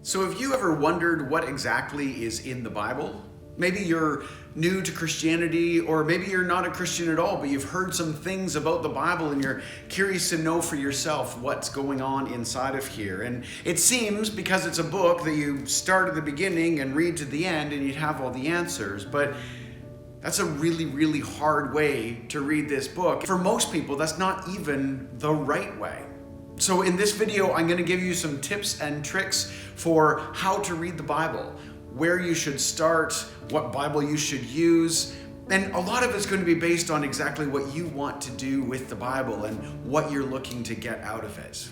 So have you ever wondered what exactly is in the Bible? Maybe you're new to Christianity, or maybe you're not a Christian at all, but you've heard some things about the Bible and you're curious to know for yourself what's going on inside of here. And it seems, because it's a book, that you start at the beginning and read to the end and you'd have all the answers. But that's a really, really hard way to read this book. For most people, that's not even the right way. So in this video, I'm going to give you some tips and tricks for how to read the Bible, where you should start, what Bible you should use, and a lot of it's going to be based on exactly what you want to do with the Bible and what you're looking to get out of it.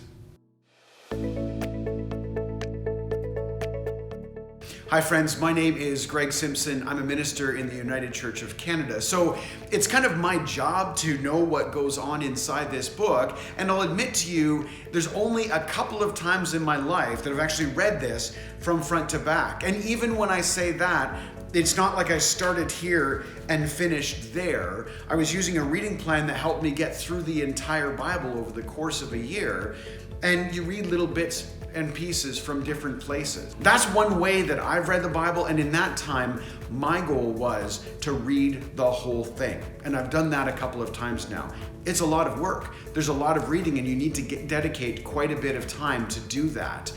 Hi friends, my name is Greg Simpson. I'm a minister in the United Church of Canada. So it's kind of my job to know what goes on inside this book. And I'll admit to you, there's only a couple of times in my life that I've actually read this from front to back. And even when I say that, it's not like I started here and finished there. I was using a reading plan that helped me get through the entire Bible over the course of a year. And you read little bits and pieces from different places. That's one way that I've read the Bible, and in that time, my goal was to read the whole thing. And I've done that a couple of times now. It's a lot of work. There's a lot of reading, and you need to dedicate quite a bit of time to do that.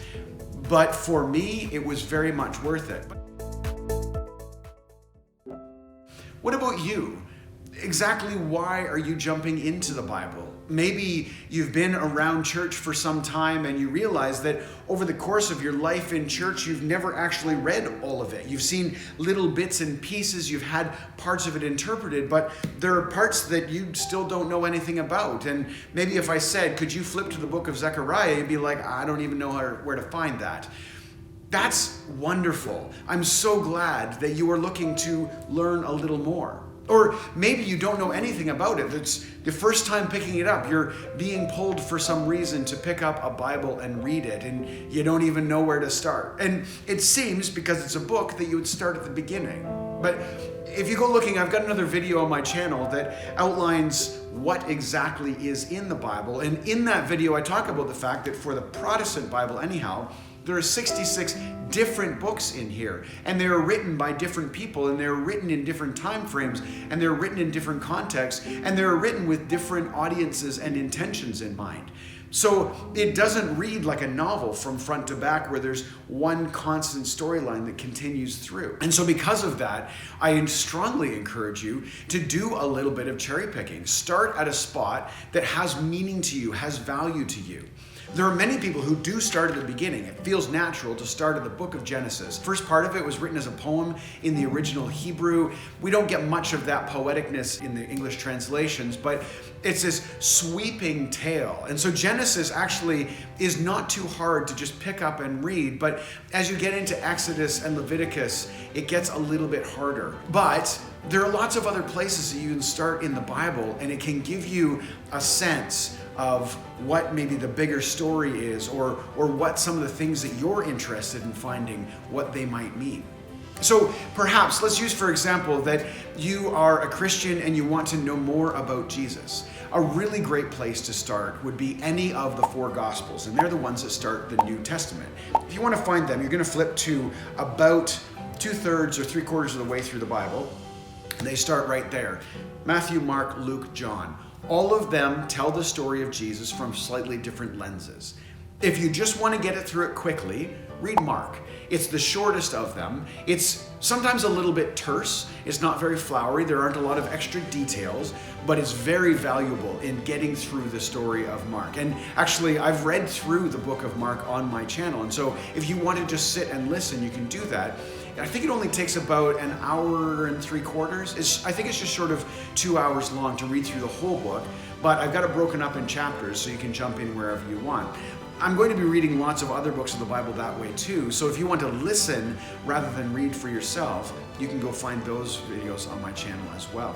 But for me, it was very much worth it. What about you? Exactly why are you jumping into the Bible? Maybe you've been around church for some time and you realize that over the course of your life in church, you've never actually read all of it. You've seen little bits and pieces, you've had parts of it interpreted, but there are parts that you still don't know anything about. And maybe if I said, could you flip to the book of Zechariah, you'd be like, I don't even know where to find that. That's wonderful. I'm so glad that you are looking to learn a little more. Or maybe you don't know anything about it. It's the first time picking it up. You're being pulled for some reason to pick up a Bible and read it, and you don't even know where to start. And it seems, because it's a book, that you would start at the beginning. But if you go looking, I've got another video on my channel that outlines what exactly is in the Bible. And in that video, I talk about the fact that for the Protestant Bible anyhow, there are 66 different books in here, and they are written by different people, and they're written in different time frames, and they're written in different contexts, and they're written with different audiences and intentions in mind. So it doesn't read like a novel from front to back where there's one constant storyline that continues through. And so because of that, I strongly encourage you to do a little bit of cherry picking. Start at a spot that has meaning to you, has value to you. There are many people who do start at the beginning. It feels natural to start at the book of Genesis. First part of it was written as a poem in the original Hebrew. We don't get much of that poeticness in the English translations, but it's this sweeping tale. And so Genesis actually is not too hard to just pick up and read, but as you get into Exodus and Leviticus, it gets a little bit harder. But there are lots of other places that you can start in the Bible, and it can give you a sense of what maybe the bigger story is, or what some of the things that you're interested in finding, what they might mean. So perhaps, let's use for example that you are a Christian and you want to know more about Jesus. A really great place to start would be any of the four Gospels, and they're the ones that start the New Testament. If you want to find them, you're going to flip to about 2/3 or 3/4 of the way through the Bible, and they start right there. Matthew, Mark, Luke, John. All of them tell the story of Jesus from slightly different lenses. If you just want to get it through it quickly, read Mark. It's the shortest of them. It's sometimes a little bit terse. It's not very flowery. There aren't a lot of extra details, but it's very valuable in getting through the story of Mark. And actually, I've read through the book of Mark on my channel. And so if you want to just sit and listen, you can do that. I think it only takes about an hour and 3/4. I think it's just short of 2 hours long to read through the whole book, but I've got it broken up in chapters so you can jump in wherever you want. I'm going to be reading lots of other books of the Bible that way too, so if you want to listen rather than read for yourself, you can go find those videos on my channel as well.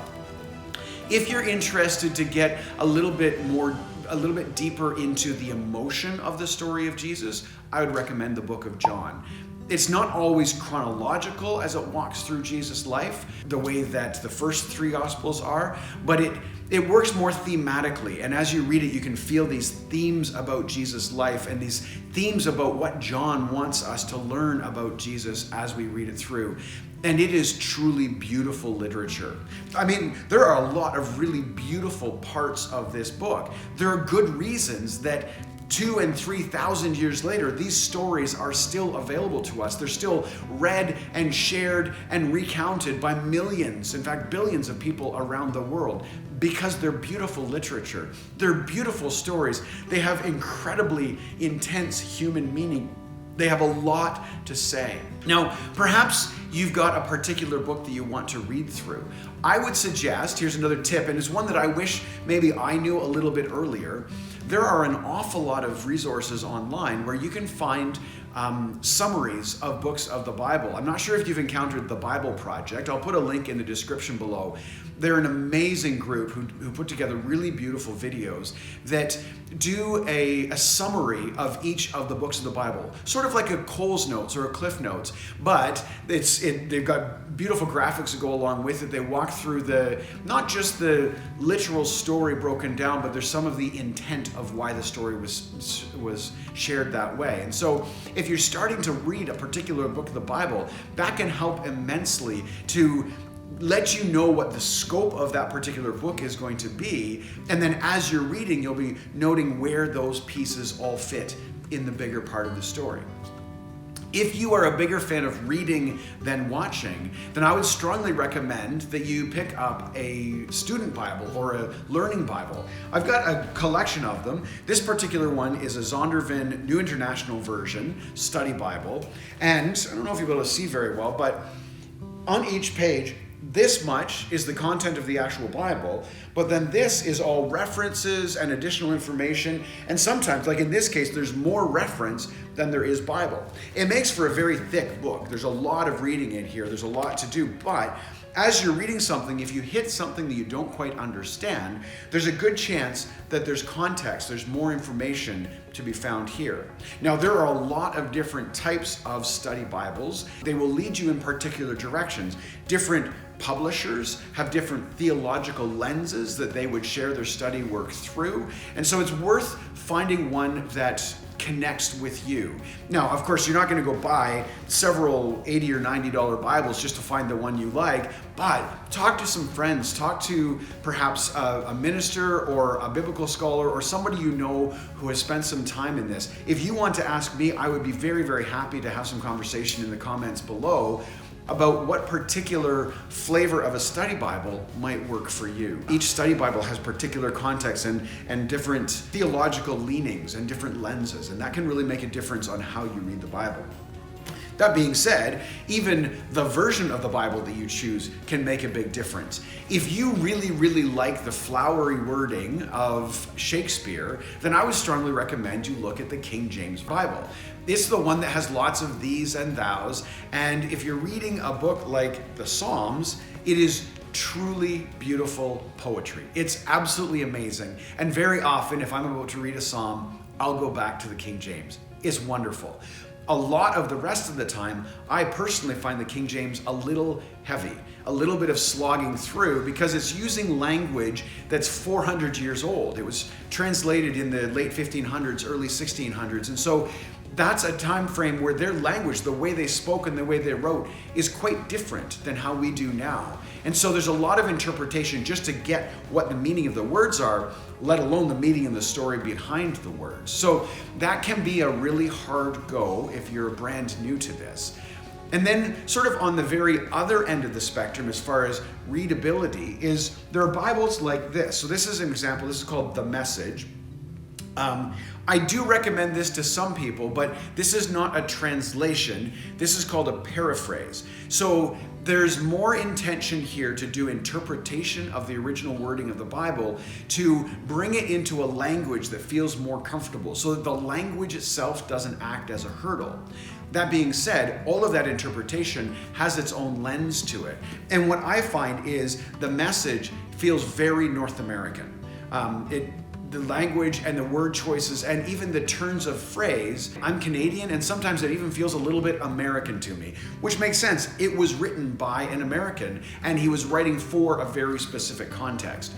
If you're interested to get a little bit deeper into the emotion of the story of Jesus, I would recommend the book of John. It's not always chronological as it walks through Jesus' life, the way that the first three Gospels are, but it works more thematically. And as you read it, you can feel these themes about Jesus' life and these themes about what John wants us to learn about Jesus as we read it through. And it is truly beautiful literature. I mean, there are a lot of really beautiful parts of this book. There are good reasons that 2,000 and 3,000 years later, these stories are still available to us. They're still read and shared and recounted by millions, in fact, billions of people around the world, because they're beautiful literature. They're beautiful stories. They have incredibly intense human meaning. They have a lot to say. Now, perhaps you've got a particular book that you want to read through. I would suggest, here's another tip, and it's one that I wish maybe I knew a little bit earlier. There are an awful lot of resources online where you can find summaries of books of the Bible. I'm not sure if you've encountered the Bible Project. I'll put a link in the description below. They're an amazing group who put together really beautiful videos that do a summary of each of the books of the Bible, sort of like a Cole's Notes or a Cliff Notes, but they've got beautiful graphics that go along with it. They walk through not just the literal story broken down, but there's some of the intent of why the story was shared that way. And so if you're starting to read a particular book of the Bible, that can help immensely to let you know what the scope of that particular book is going to be. And then as you're reading, you'll be noting where those pieces all fit in the bigger part of the story. If you are a bigger fan of reading than watching, then I would strongly recommend that you pick up a student Bible or a learning Bible. I've got a collection of them. This particular one is a Zondervan New International Version study Bible. And I don't know if you'll be able to see very well, but on each page, this much is the content of the actual Bible, but then this is all references and additional information, and sometimes, like in this case, there's more reference than there is Bible. It makes for a very thick book. There's a lot of reading in here. There's a lot to do, but as you're reading something, if you hit something that you don't quite understand, there's a good chance that there's context, there's more information to be found here. Now, there are a lot of different types of study Bibles. They will lead you in particular directions. Different publishers have different theological lenses that they would share their study work through. And so it's worth finding one that connects with you. Now, of course, you're not going to go buy several $80 or $90 Bibles just to find the one you like, but talk to some friends, talk to perhaps a minister or a biblical scholar or somebody you know who has spent some time in this. If you want to ask me, I would be very, very happy to have some conversation in the comments below about what particular flavor of a study Bible might work for you. Each study Bible has particular context and different theological leanings and different lenses, and that can really make a difference on how you read the Bible. That being said, even the version of the Bible that you choose can make a big difference. If you really, really like the flowery wording of Shakespeare, then I would strongly recommend you look at the King James Bible. It's the one that has lots of these and thous, and if you're reading a book like the Psalms, it is truly beautiful poetry. It's absolutely amazing, and very often, if I'm about to read a psalm, I'll go back to the King James. It's wonderful. A lot of the rest of the time, I personally find the King James a little heavy, a little bit of slogging through because it's using language that's 400 years old. It was translated in the late 1500s, early 1600s, and so that's a time frame where their language, the way they spoke and the way they wrote, is quite different than how we do now. And so there's a lot of interpretation just to get what the meaning of the words are, let alone the meaning of the story behind the words. So that can be a really hard go if you're brand new to this. And then sort of on the very other end of the spectrum as far as readability is there are Bibles like this. So this is an example. This is called The Message. I do recommend this to some people, but this is not a translation. This is called a paraphrase. So there's more intention here to do interpretation of the original wording of the Bible to bring it into a language that feels more comfortable so that the language itself doesn't act as a hurdle. That being said, all of that interpretation has its own lens to it. And what I find is The Message feels very North American. the language and the word choices and even the turns of phrase. I'm Canadian, and sometimes it even feels a little bit American to me, which makes sense. It was written by an American, and he was writing for a very specific context.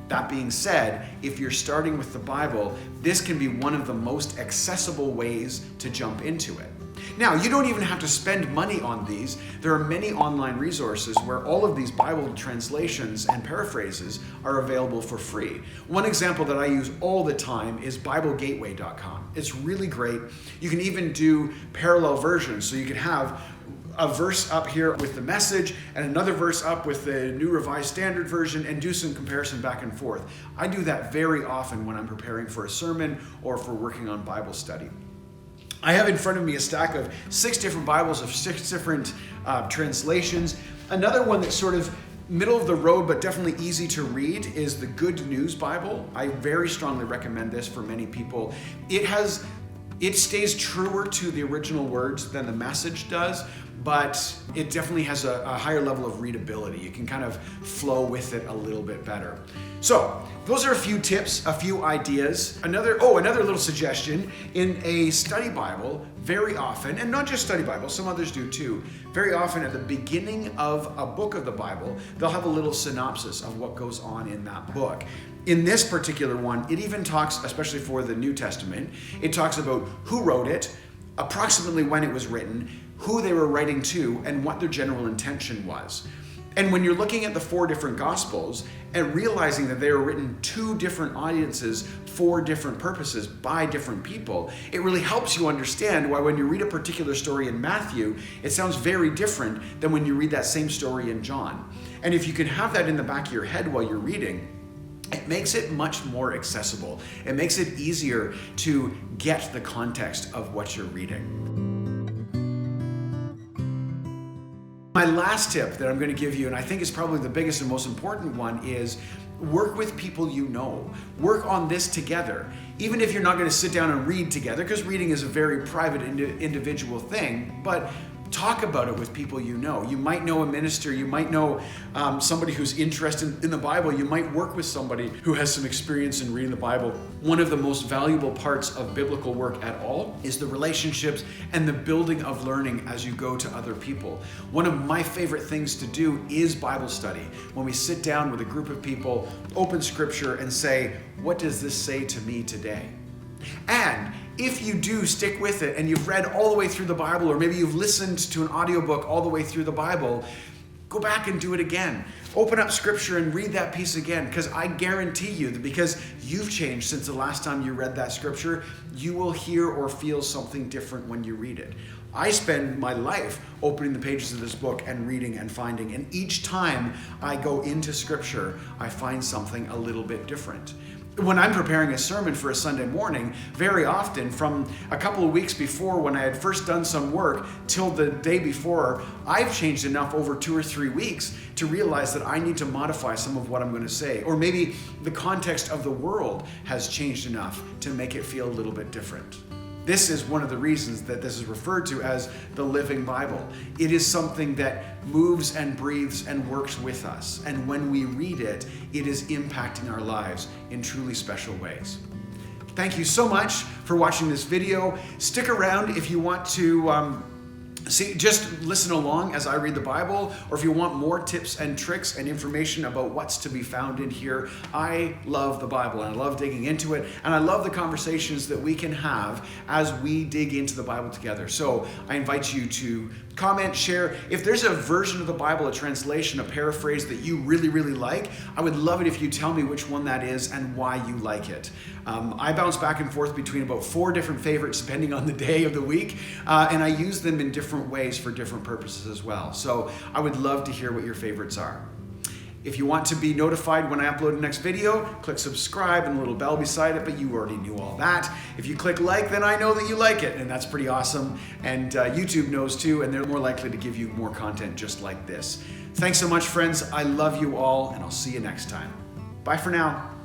That being said, if you're starting with the Bible, this can be one of the most accessible ways to jump into it. Now, you don't even have to spend money on these. There are many online resources where all of these Bible translations and paraphrases are available for free. One example that I use all the time is BibleGateway.com. It's really great. You can even do parallel versions, so you can have a verse up here with the Message and another verse up with the New Revised Standard Version and do some comparison back and forth. I do that very often when I'm preparing for a sermon or for working on Bible study. I have in front of me a stack of 6 different Bibles of 6 different translations. Another one that's sort of middle of the road but definitely easy to read is the Good News Bible. I very strongly recommend this for many people. It stays truer to the original words than the Message does, but it definitely has a higher level of readability. You can kind of flow with it a little bit better. So those are a few tips, a few ideas. Another little suggestion: in a study Bible, very often, and not just study Bible, some others do too, very often at the beginning of a book of the Bible, they'll have a little synopsis of what goes on in that book. In this particular one, it even talks, especially for the New Testament, it talks about who wrote it, approximately when it was written, who they were writing to, and what their general intention was. And when you're looking at the 4 different Gospels and realizing that they were written to different audiences for different purposes by different people, it really helps you understand why when you read a particular story in Matthew, it sounds very different than when you read that same story in John. And if you can have that in the back of your head while you're reading, it makes it much more accessible. It makes it easier to get the context of what you're reading. My last tip that I'm going to give you, and I think is probably the biggest and most important one, is work with people you know. Work on this together. Even if you're not going to sit down and read together, because reading is a very private individual thing, but talk about it with people you know. You might know a minister, you might know somebody who's interested in the Bible, you might work with somebody who has some experience in reading the Bible. One of the most valuable parts of biblical work at all is the relationships and the building of learning as you go to other people. One of my favorite things to do is Bible study. When we sit down with a group of people, open scripture and say, what does this say to me today? And if you do stick with it and you've read all the way through the Bible, or maybe you've listened to an audiobook all the way through the Bible, go back and do it again. Open up scripture and read that piece again, because I guarantee you that because you've changed since the last time you read that scripture, you will hear or feel something different when you read it. I spend my life opening the pages of this book and reading and finding, and each time I go into scripture, I find something a little bit different. When I'm preparing a sermon for a Sunday morning, very often from a couple of weeks before when I had first done some work till the day before, I've changed enough over 2 or 3 weeks to realize that I need to modify some of what I'm going to say. Or maybe the context of the world has changed enough to make it feel a little bit different. This is one of the reasons that this is referred to as the Living Bible. It is something that moves and breathes and works with us. And when we read it, it is impacting our lives in truly special ways. Thank you so much for watching this video. Stick around if you want to just listen along as I read the Bible, or if you want more tips and tricks and information about what's to be found in here. I love the Bible and I love digging into it, and I love the conversations that we can have as we dig into the Bible together. So I invite you to comment, share. If there's a version of the Bible, a translation, a paraphrase that you really, really like, I would love it if you tell me which one that is and why you like it. I bounce back and forth between about 4 different favorites depending on the day of the week, and I use them in different ways for different purposes as well. So I would love to hear what your favorites are. If you want to be notified when I upload the next video, click subscribe and the little bell beside it, but you already knew all that. If you click like, then I know that you like it, and that's pretty awesome. And YouTube knows too, and they're more likely to give you more content just like this. Thanks so much, friends. I love you all, and I'll see you next time. Bye for now.